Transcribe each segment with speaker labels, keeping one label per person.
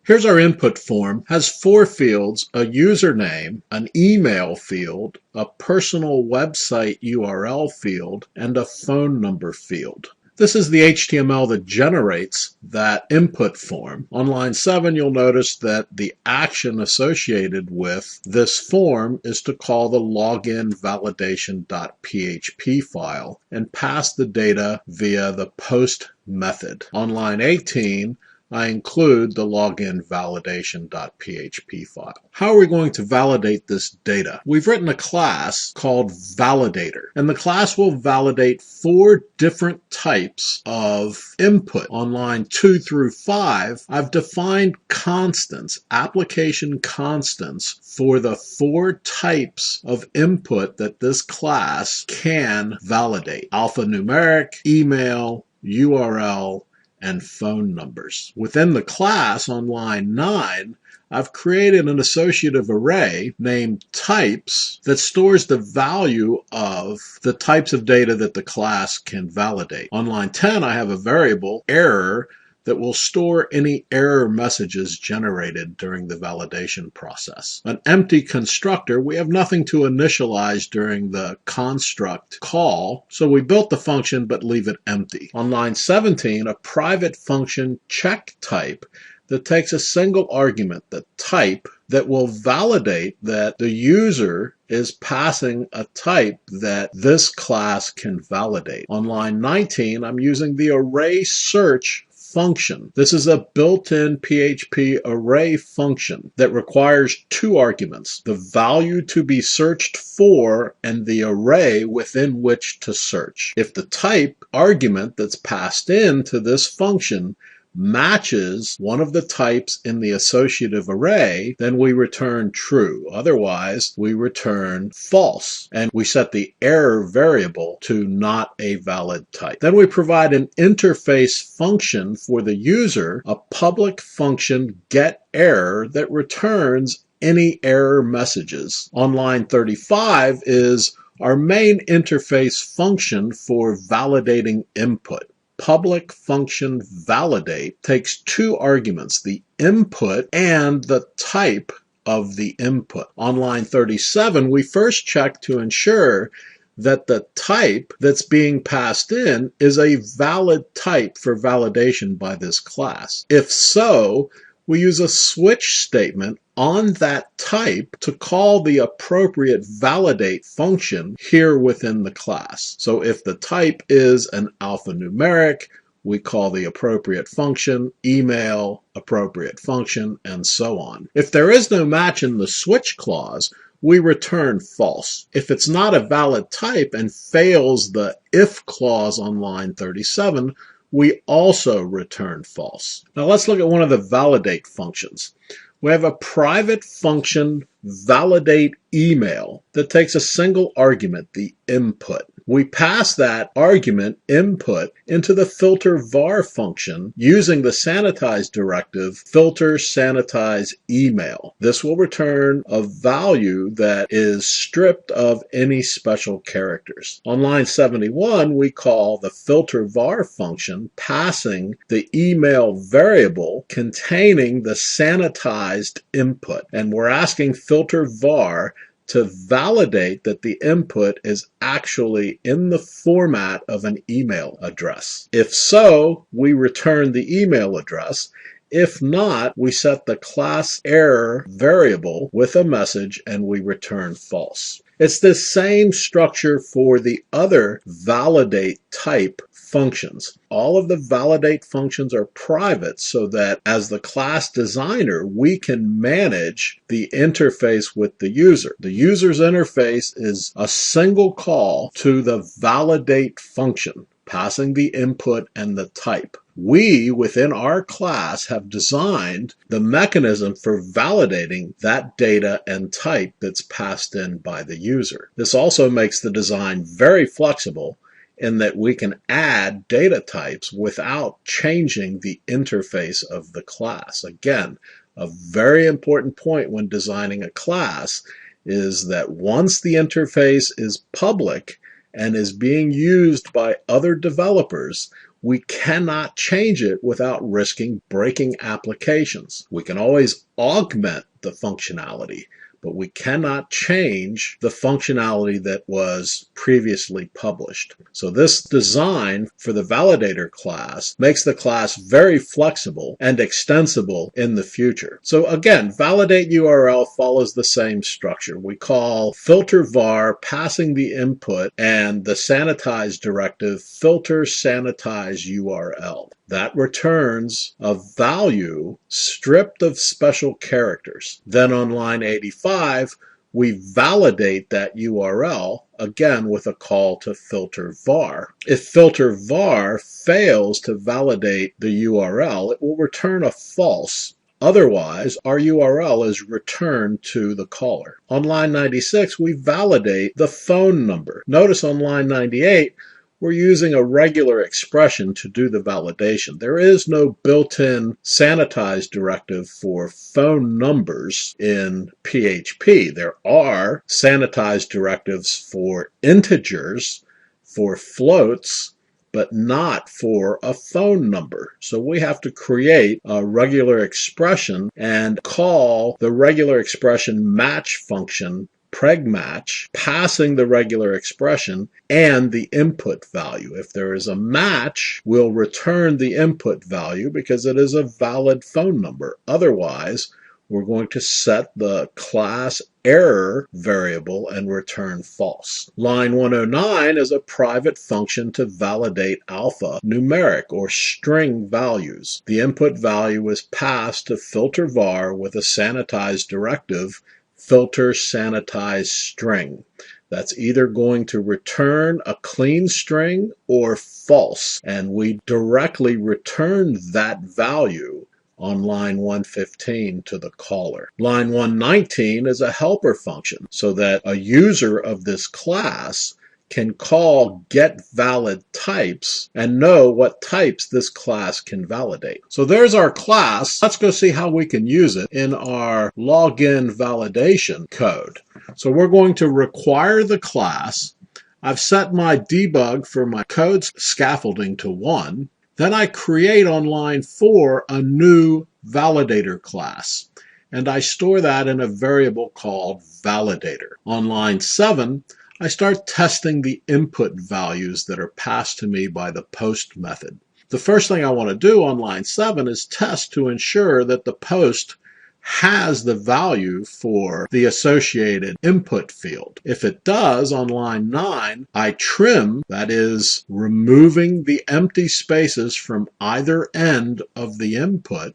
Speaker 1: Here's our input form. Has 4 fields: a username, an email field, a personal website URL field, and a phone number field. This is the HTML that generates that input form. On line 7, you'll notice that the action associated with this form is to call the login validation.php file and pass the data via the post method. On line 18, I include the login validation.php file. How are we going to validate this data? We've written a class called validator, and the class will validate 4 different types of input. On line 2 through 5, I've defined constants, application constants, for the 4 types of input that this class can validate: alphanumeric, email, URL, and phone numbers. Within the class on line 9, I've created an associative array named types that stores the value of the types of data that the class can validate. On line 10, I have a variable error that will store any error messages generated during the validation process. An empty constructor, we have nothing to initialize during the construct call, so we built the function but leave it empty. On line 17, a private function check type that takes a single argument, the type, that will validate that the user is passing a type that this class can validate. On line 19, I'm using the array search function. This is a built-in PHP array function that requires 2 arguments: the value to be searched for and the array within which to search. If the type argument that's passed into this function matches one of the types in the associative array, then we return true. Otherwise, we return false, and we set the error variable to not a valid type. Then we provide an interface function for the user, a public function getError that returns any error messages. On line 35 is our main interface function for validating input. Public function validate takes 2 arguments, the input and the type of the input. On line 37, we first check to ensure that the type that's being passed in is a valid type for validation by this class. If so, we use a switch statement on that type to call the appropriate validate function here within the class. So if the type is an alphanumeric, we call the appropriate function, email, appropriate function, and so on. If there is no match in the switch clause, we return false. If it's not a valid type and fails the if clause on line 37, we also return false. Now let's look at one of the validate functions. We have a private function validate email that takes a single argument, the input. We pass that argument input into the filter var function using the sanitize directive filter sanitize email. This will return a value that is stripped of any special characters. On line 71, we call the filter var function passing the email variable containing the sanitized input, and we're asking filter var to validate that the input is actually in the format of an email address. If so, we return the email address. If not, we set the class error variable with a message and we return false. It's the same structure for the other validate type functions. All of the validate functions are private so that as the class designer, we can manage the interface with the user. The user's interface is a single call to the validate function, passing the input and the type. We, within our class, have designed the mechanism for validating that data and type that's passed in by the user. This also makes the design very flexible in that we can add data types without changing the interface of the class. Again, a very important point when designing a class is that once the interface is public and is being used by other developers, we cannot change it without risking breaking applications. We can always augment the functionality, but we cannot change the functionality that was previously published. So this design for the validator class makes the class very flexible and extensible in the future. So again, validate URL follows the same structure. We call filter var passing the input and the sanitize directive filter sanitize URL. That returns a value stripped of special characters. Then on line 85, we validate that URL, again with a call to filter var. If filter var fails to validate the URL, it will return a false. Otherwise, our URL is returned to the caller. On line 96, we validate the phone number. Notice on line 98, we're using a regular expression to do the validation. There is no built-in sanitize directive for phone numbers in PHP. There are sanitize directives for integers, for floats, but not for a phone number. So we have to create a regular expression and call the regular expression match function pregmatch, passing the regular expression and the input value. If there is a match, we'll return the input value because it is a valid phone number. Otherwise, we're going to set the class error variable and return false. Line 109 is a private function to validate alpha numeric or string values. The input value is passed to filter var with a sanitize directive filter sanitize string. That's either going to return a clean string or false, and we directly return that value on line 115 to the caller. Line 119 is a helper function so that a user of this class can call getValidTypes and know what types this class can validate. So there's our class. Let's go see how we can use it in our login validation code. So we're going to require the class. I've set my debug for my code scaffolding to 1. Then I create on line 4 a new validator class, and I store that in a variable called validator. On line 7, I start testing the input values that are passed to me by the post method. The first thing I want to do on line 7 is test to ensure that the post has the value for the associated input field. If it does, on line 9, I trim, that is, removing the empty spaces from either end of the input,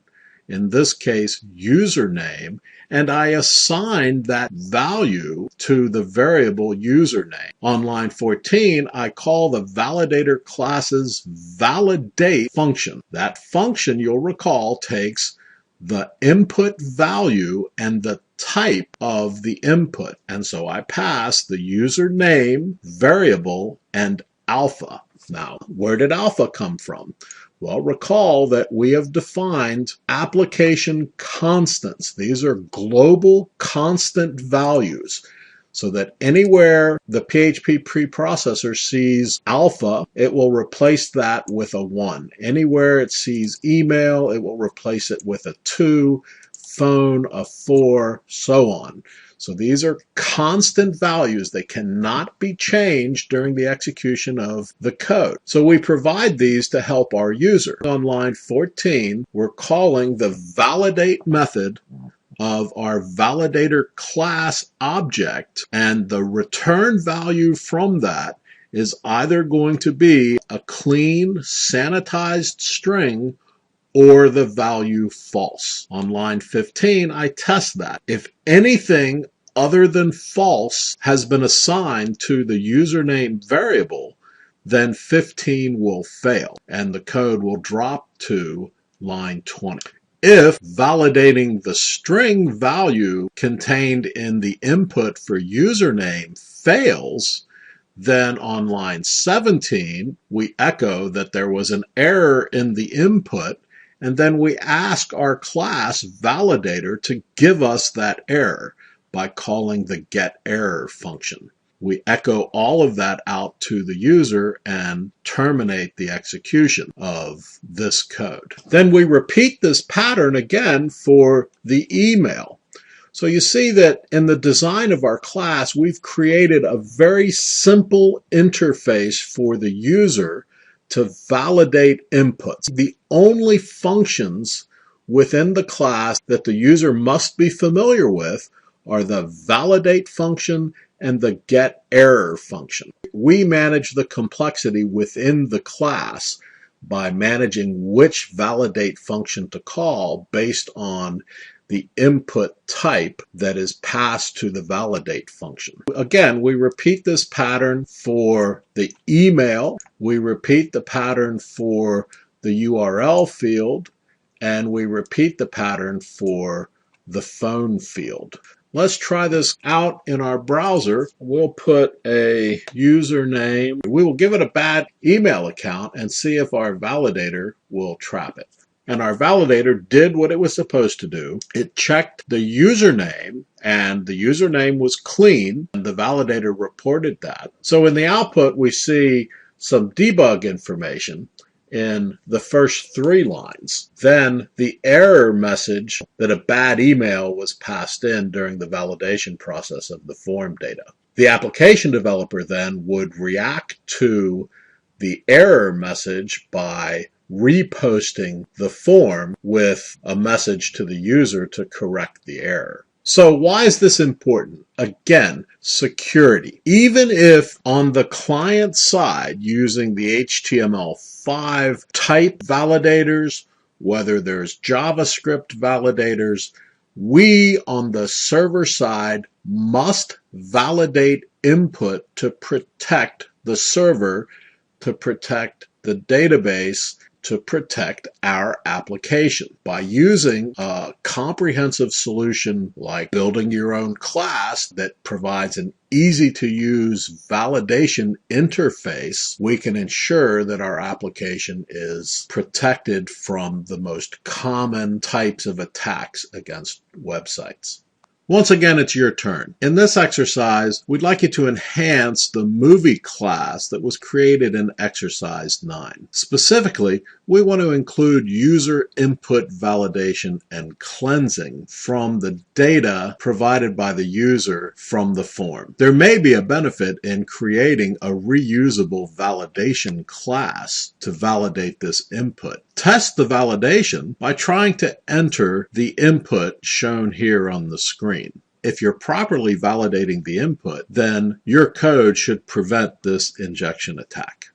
Speaker 1: in this case username, and I assign that value to the variable username. On line 14, I call the validator class's validate function. That function, you'll recall, takes the input value and the type of the input. And so I pass the username, variable, and alpha. Now, where did alpha come from? Well, recall that we have defined application constants. These are global constant values, so that anywhere the PHP preprocessor sees alpha, it will replace that with a 1. Anywhere it sees email, it will replace it with a 2, phone, a 4, so on. So these are constant values. They cannot be changed during the execution of the code. So we provide these to help our user. On line 14, we're calling the validate method of our validator class object, and the return value from that is either going to be a clean sanitized string or the value false. On line 15, I test that. If anything other than false has been assigned to the username variable, then 15 will fail, and the code will drop to line 20. If validating the string value contained in the input for username fails, then on line 17, we echo that there was an error in the input, and then we ask our class validator to give us that error by calling the getError function. we echo all of that out to the user and terminate the execution of this code. Then we repeat this pattern again for the email. So you see that in the design of our class, we've created a very simple interface for the user to validate inputs. The only functions within the class that the user must be familiar with are the validate function and the get error function. We manage the complexity within the class by managing which validate function to call based on the input type that is passed to the validate function. Again, we repeat this pattern for the email, we repeat the pattern for the URL field, and we repeat the pattern for the phone field. Let's try this out in our browser. We'll put a username. We will give it a bad email account and see if our validator will trap it. And our validator did what it was supposed to do. It checked the username, and the username was clean, and the validator reported that. So in the output, we see some debug information in the first 3 lines. Then the error message that a bad email was passed in during the validation process of the form data. The application developer then would react to the error message by reposting the form with a message to the user to correct the error. So why is this important? Again, security. Even if on the client side using the HTML5 type validators, whether there's JavaScript validators, we on the server side must validate input to protect the server, to protect the database, to protect our application. By using a comprehensive solution like building your own class that provides an easy-to-use validation interface, we can ensure that our application is protected from the most common types of attacks against websites. Once again, it's your turn. In this exercise, we'd like you to enhance the movie class that was created in exercise 9. Specifically, we want to include user input validation and cleansing from the data provided by the user from the form. There may be a benefit in creating a reusable validation class to validate this input. Test the validation by trying to enter the input shown here on the screen. If you're properly validating the input, then your code should prevent this injection attack.